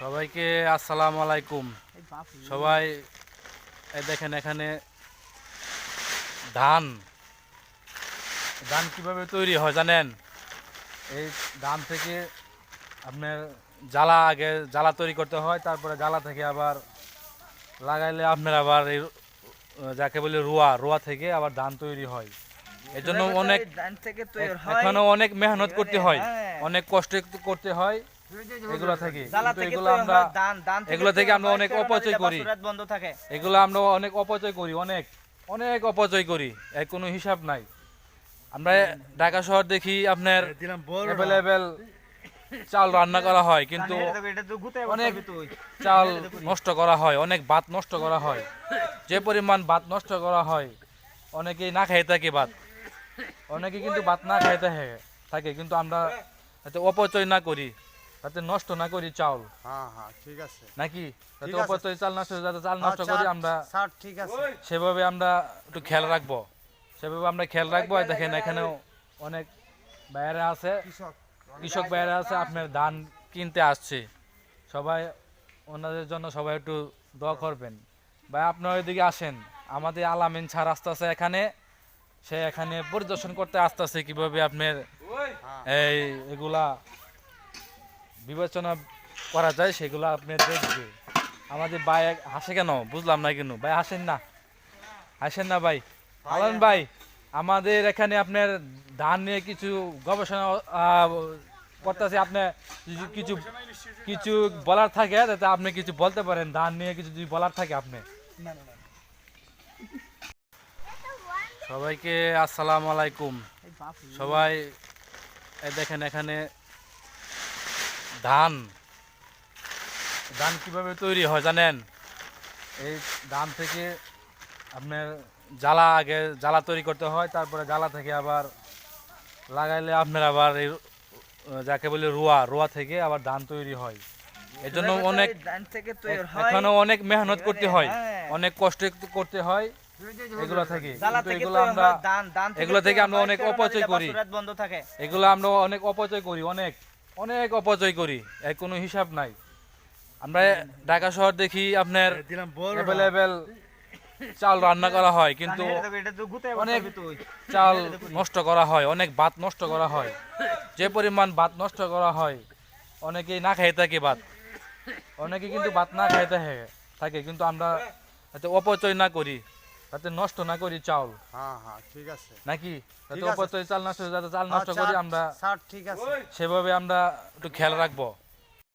সবাইকে আসসালামু আলাইকুম। সবাই দেখেন এখানে ধান ধান কিভাবে তৈরি হয় জানেন? এই ধান থেকে আপনার জ্বালা তৈরি করতে হয়, তারপরে জ্বালা থেকে আবার লাগাইলে আপনার আবার এই যাকে বলে রোয়া থেকে আবার ধান তৈরি হয়। এর জন্য এখনো অনেক মেহনত করতে হয়, অনেক কষ্ট করতে হয়। এগুলো থেকে আমরা অনেক অপচয় করি, অনেক অনেক অপচয় করি, এর কোনো হিসাব নাই। আমরা ঢাকা শহর দেখি আপনার অ্যাভেলেবেল চাল রান্না করা হয়, কিন্তু অনেক চাল নষ্ট করা হয়, অনেক ভাত নষ্ট করা হয়। যে পরিমাণ ভাত নষ্ট করা হয়, অনেকেই না খাইতে থাকে ভাত, অনেকে কিন্তু ভাত না খাইতে থাকে, কিন্তু আমরা যাতে অপচয় না করি, যাতে নষ্ট না করি চাল। ঠিক আছে নাকি যাতে অপচয় চাল নষ্ট করি আমরা, সেভাবে আমরা একটু খেয়াল রাখবো, দেখেন এখানেও অনেক বাইরে আছে, কৃষক বাইরে আছে, আপনার ধান কিনতে আসছে। সবাই ওনাদের জন্য সবাই একটু দোয়া করবেন। ভাই আপনার ওইদিকে আসেন, আমাদের আলামিন ছাড় আসতেছে এখানে, সে এখানে পরিদর্শন করতে আসতেছে কিভাবে আপনার এগুলা বিবেচনা করা যায়, সেগুলো আপনি দেখবে। আমাদের ভাই হাসে কেন বুঝলাম না, কেন ভাই হাসেন না ভাই? আলামিন ভাই, আমাদের এখানে আপনার ধান নিয়ে কিছু গবেষণা করতেছে, আপনি কিছু কিছু বলার থাকে যাতে আপনি কিছু বলতে পারেন, ধান নিয়ে কিছু যদি বলার থাকে আপনি। সবাইকে আসসালামু আলাইকুম। সবাই দেখেন এখানে ধান কিভাবে তৈরি হয় জানেন? এই ধান থেকে আপনার জ্বালা তৈরি করতে হয়, তারপরে জ্বালা থেকে আবার লাগাইলে আপনার আবার এই যাকে বলে রোয়া থেকে আবার ধান তৈরি হয়। এর জন্য এখনো অনেক মেহনত করতে হয়, অনেক কষ্ট করতে হয়। এগুলো থেকে আমরা অনেক অপচয় করি, অনেক অনেক অপচয় করি, এর কোনো হিসাব নাই। আমরা ঢাকা শহর দেখি আপনার অ্যাভেলেবেল চাল রান্না করা হয়, কিন্তু অনেক চাল নষ্ট করা হয়, অনেক ভাত নষ্ট করা হয়। যে পরিমাণ ভাত নষ্ট করা হয়, অনেকেই না খাইতে থাকে ভাত, অনেকে কিন্তু ভাত না খাইতে থাকে, কিন্তু আমরা যাতে অপচয় না করি, যাতে নষ্ট না করি চাল। ঠিক আছে নাকি যাতে অপচয় চাল নষ্ট করি আমরা, সেভাবে আমরা একটু খেয়াল রাখবো।